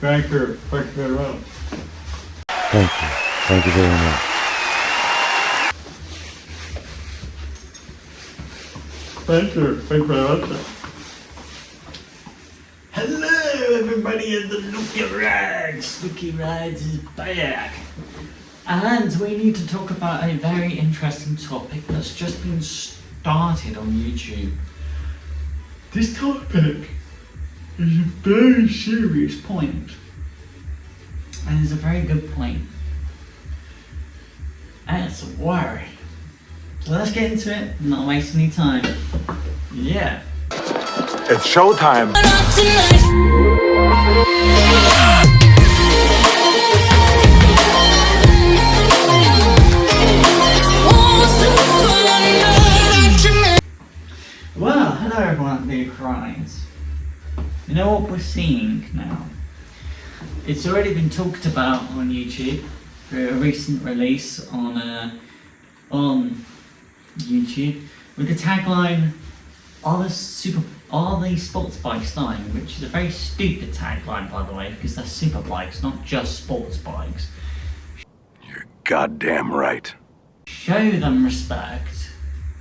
Thank you. Thank you very much. Thank you. Thank you very much. Thank you. Thank you very much. Hello, everybody in the Looky Rides. Looky Rides is back. And we need to talk about a very interesting topic that's just been started on YouTube. This topic is a very serious point. And it's a very good point. And it's a worry. So let's get into it, not waste any time. Yeah. It's showtime. Well, hello everyone, the Cries. You know what we're seeing now? It's already been talked about on YouTube through a recent release on YouTube with the tagline, are the sports bikes dying? Which is a very stupid tagline, by the way, because they're super bikes, not just sports bikes. You're goddamn right. Show them respect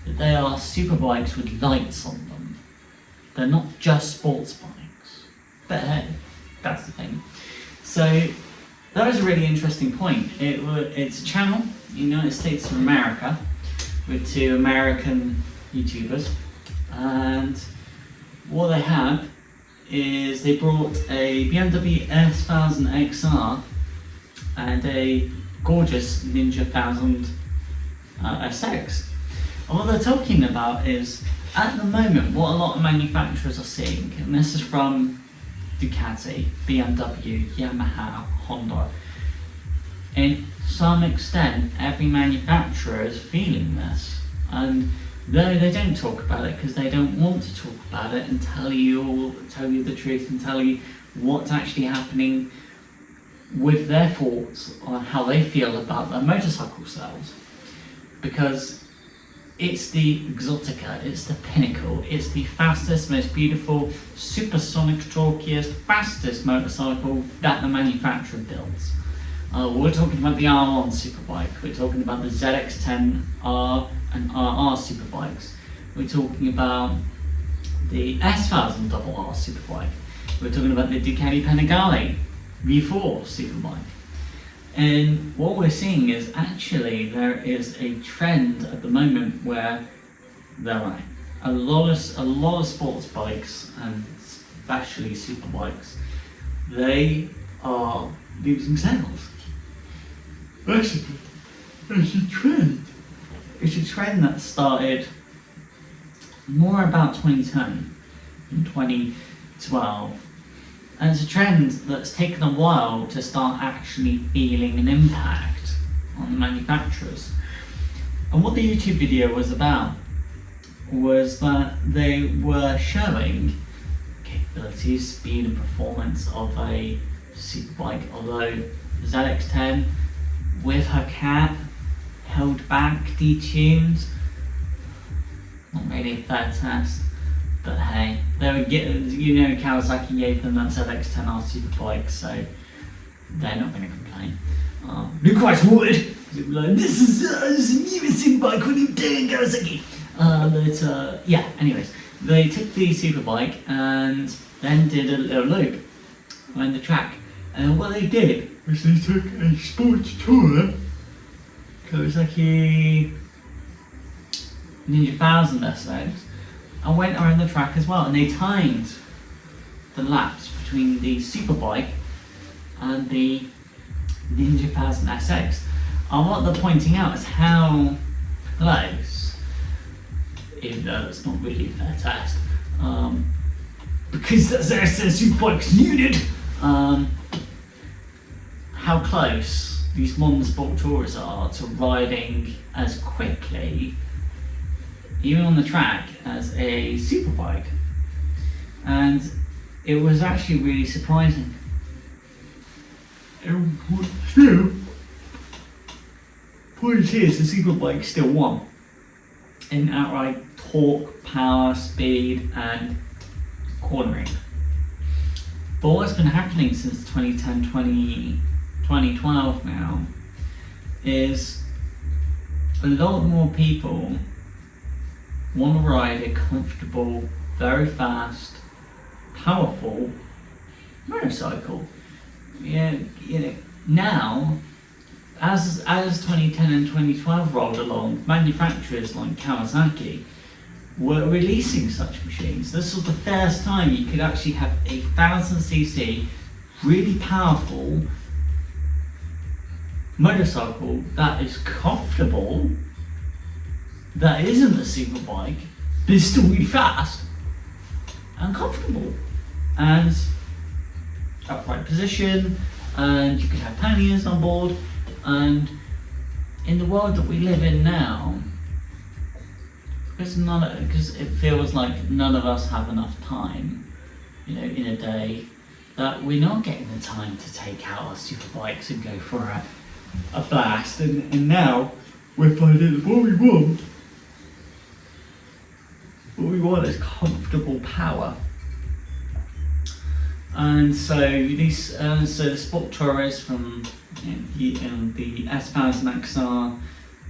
that they are super bikes with lights on them. They're not just sports bikes. But hey, that's the thing. So that was a really interesting point. It's a channel in the United States of America with two American YouTubers, and what they have is they brought a BMW S1000XR and a gorgeous Ninja 1000 SX. And what they're talking about is, at the moment, what a lot of manufacturers are seeing, and this is from Ducati, BMW, Yamaha, Honda. In some extent, every manufacturer is feeling this, and though they don't talk about it because they don't want to talk about it and tell you the truth and tell you what's actually happening with their thoughts on how they feel about their motorcycle sales, because it's the exotica, it's the pinnacle, it's the fastest, most beautiful, supersonic, torquiest, fastest motorcycle that the manufacturer builds. We're talking about the R1 Superbike, we're talking about the ZX10R and RR Superbikes, we're talking about the S1000RR Superbike, we're talking about the Ducati Panigale V4 Superbike. And what we're seeing is actually there is a trend at the moment where there are a lot of sports bikes, and especially superbikes, they are losing sales. Basically, it's a trend. It's a trend that started more about 2010 and 2012. And it's a trend that's taken a while to start actually feeling an impact on the manufacturers. And what the YouTube video was about was that they were showing capabilities, speed and performance of a superbike, although the ZX10 with her cat, held back, detuned, not really a fair test. But hey, they would get, Kawasaki gave them that ZX10R Superbike, so they're not going to complain. They quite would. Like, this is a new Superbike, what are you doing, Kawasaki? Yeah, anyways, they took the Superbike and then did a little loop around the track. And what they did was they took a sports tour Kawasaki Ninja 1000 SX and went around the track as well, and they timed the laps between the Superbike and the Ninja 1000 SX. And what they're pointing out is how close, even though it's not really a fair test, because that's their Superbike's unit, how close these modern sport tours are to riding as quickly, even on the track, as a superbike. And it was actually really surprising. Still, point is, the superbike still won in outright torque, power, speed and cornering. But what's been happening since 2012 now is a lot more people want to ride a comfortable, very fast, powerful motorcycle. Now, as 2010 and 2012 rolled along, manufacturers like Kawasaki were releasing such machines. This was the first time you could actually have a 1000cc, really powerful motorcycle that is comfortable, that isn't a superbike, but is still really fast and comfortable, and upright position, and you could have panniers on board. And in the world that we live in now, because it feels like none of us have enough time, in a day, that we're not getting the time to take out our superbikes and go for a blast. And now we're finding that what we want is comfortable power. And so the sport tourists from the S1000XR,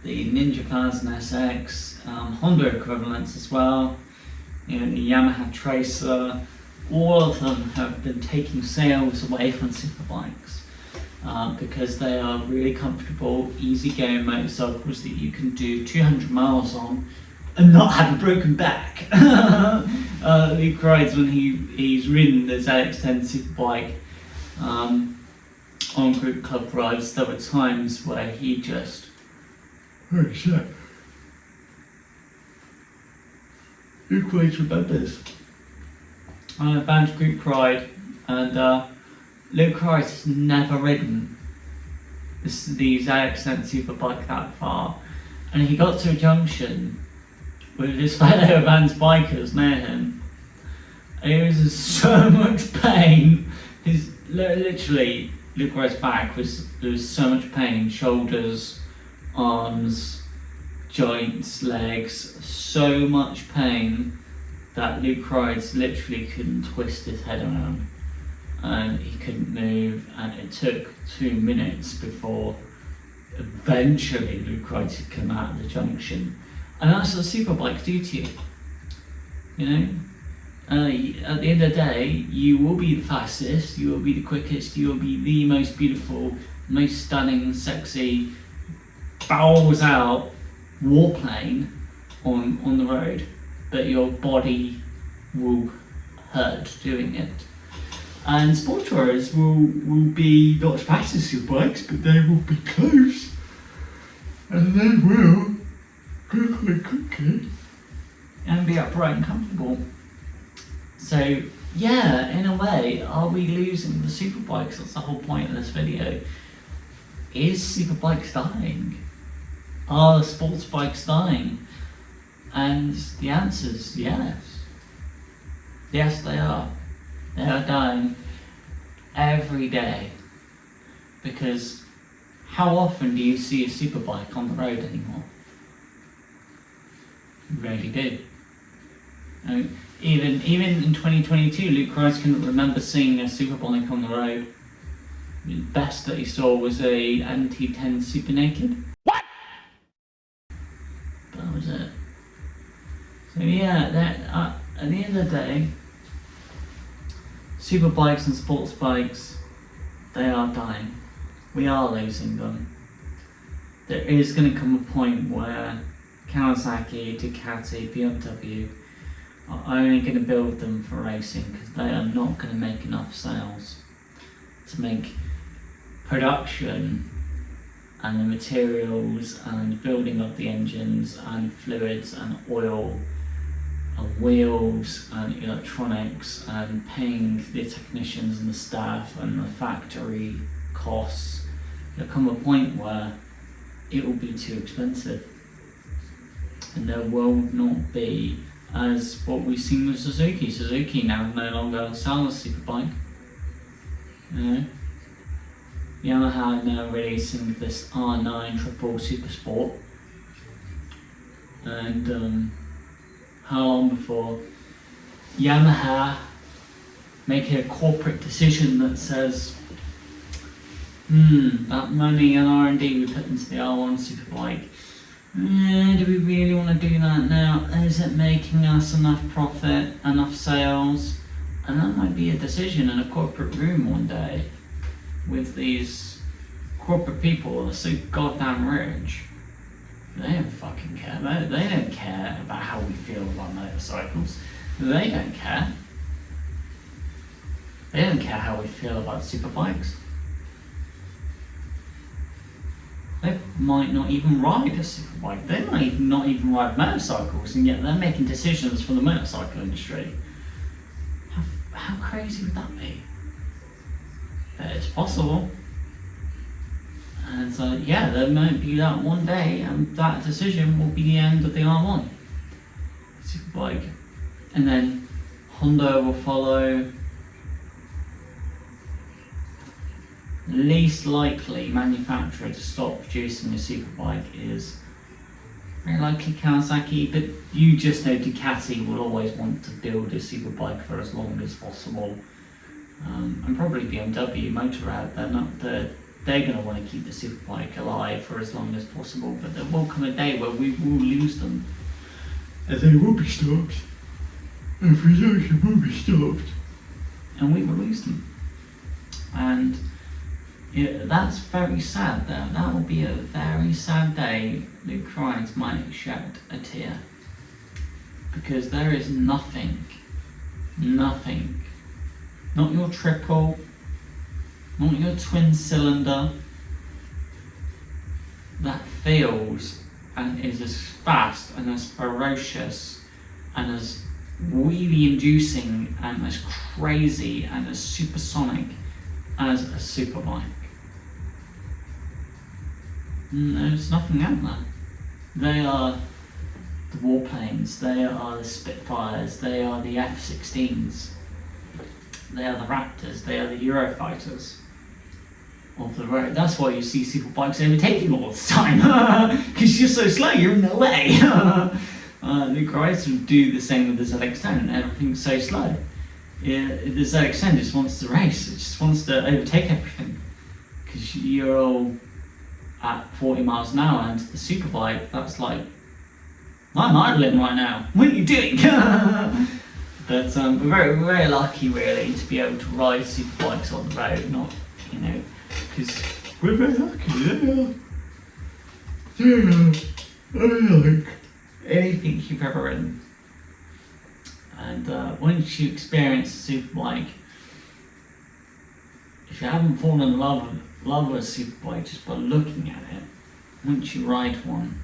the Ninja 1000SX, Honda equivalents as well, the Yamaha Tracer, all of them have been taking sales away from superbikes because they are really comfortable, easy-going motorcycles that you can do 200 miles on and not have a broken back. Luke rides when he's ridden the ZX10 Superbike on group club rides. There were times where he just, oh shit, Luke always remembers. On a band group ride, and Luke Rice has never ridden the ZX10 Superbike that far, and he got to a junction with his fellow Vans bikers near him, and he was in so much pain. Literally, Luke Rice's back there was so much pain, shoulders, arms, joints, legs, so much pain that Luke Rice literally couldn't twist his head around, and he couldn't move, and it took 2 minutes before eventually Luke Rice could come out of the junction. And that's what superbikes do to you. At the end of the day, you will be the fastest, you will be the quickest, you will be the most beautiful, most stunning, sexy, bowels out warplane on the road, but your body will hurt doing it. And sport tourers will be not as fast as superbikes, but they will be close, and they will quickly and be upright and comfortable. So yeah, in a way, are we losing the superbikes? That's the whole point of this video. Is superbikes dying? Are the sports bikes dying? And the answer is yes. Yes, they are. They are dying every day. Because how often do you see a superbike on the road anymore? You rarely do. Even in 2022, Luke Rice couldn't remember seeing a superbike on the road. The best that he saw was a NT10 Super Naked. What? But that was it. So yeah, at the end of the day, superbikes and sports bikes, they are dying. We are losing them. There is going to come a point where Kawasaki, Ducati, BMW are only going to build them for racing because they are not going to make enough sales to make production and the materials and building of the engines and fluids and oil and wheels and electronics and paying the technicians and the staff and the factory costs. There'll come a point where it will be too expensive, and there will not be, as what we've seen with Suzuki. Suzuki now no longer sells a superbike. Yamaha now releasing this R9 Triple Super Sport, and how long before Yamaha make it a corporate decision that says, that money and R&D we put into the R1 Superbike, do we really want to do that now? Is it making us enough profit, enough sales? And that might be a decision in a corporate room one day with these corporate people that are so goddamn rich. They don't fucking care. They don't care about how we feel about motorcycles. They don't care. They don't care how we feel about superbikes. They might not even ride a superbike. They might not even ride motorcycles, and yet they're making decisions for the motorcycle industry. How crazy would that be? But it's possible. And so, yeah, there might be that one day, and that decision will be the end of the R1 Superbike. And then Honda will follow. Least likely manufacturer to stop producing a superbike is very likely Kawasaki, but you just know Ducati will always want to build a superbike for as long as possible. And probably BMW, Motorrad, they're going to want to keep the superbike alive for as long as possible, but there will come a day where we will lose them. And they will be stopped. And production will be stopped. And we will lose them. And that's very sad though. That will be a very sad day. Luke Ryan's might shed a tear. Because there is nothing, not your triple, not your twin cylinder, that feels and is as fast and as ferocious and as wheelie inducing and as crazy and as supersonic as a superbike. There's nothing out there. They are the warplanes, they are the Spitfires, they are the F-16s, they are the Raptors, they are the Eurofighters of the road. That's why you see superbikes overtaking all the time, because you're so slow, you're in their way. The guys would do the same with the ZX10, and everything's so slow. The ZX10 just wants to race, it just wants to overtake everything, because you're all at 40 miles an hour, and the superbike, that's like, I'm idling right now, what are you doing? But we're very lucky really to be able to ride superbikes on the road, not, because we're very lucky, like anything you've ever ridden. And once you experience a superbike, if you haven't fallen in love with a superbike just by looking at it, once you ride one,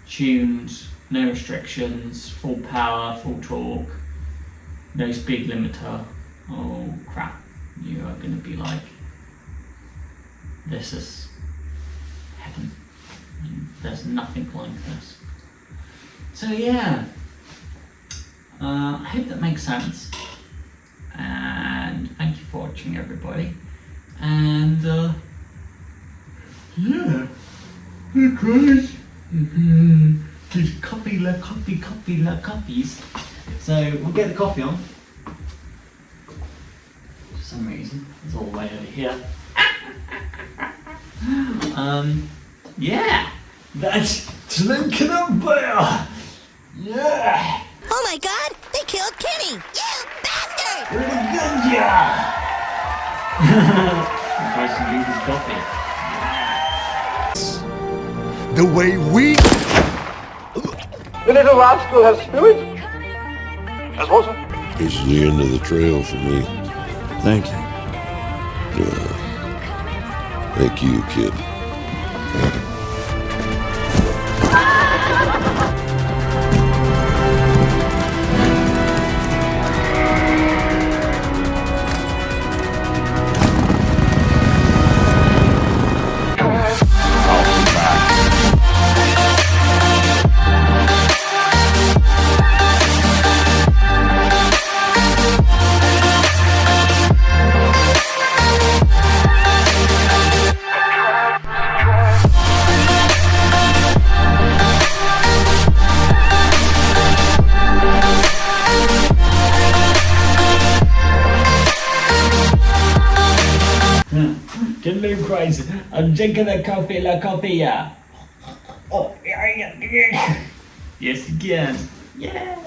tuned, no restrictions, full power, full torque, no speed limiter, oh crap, you are going to be like, this is heaven. There's nothing like this. So yeah, I hope that makes sense, and thank you for watching everybody, and yeah, guys, just copies. So we'll get the coffee on. For some reason, it's all the way over here. Yeah, that's drinking a beer. Yeah. Oh my God! They killed Kenny! You bastard! Really good, yeah. Tries to use his coffee. The way we... The little rascal has spirit. Has water. This is the end of the trail for me. Thank you. Thank you, kid. Can Luke crazy. I'm drinking the coffee, la coffee, yeah. Oh, yeah. Yes, you can. Yeah.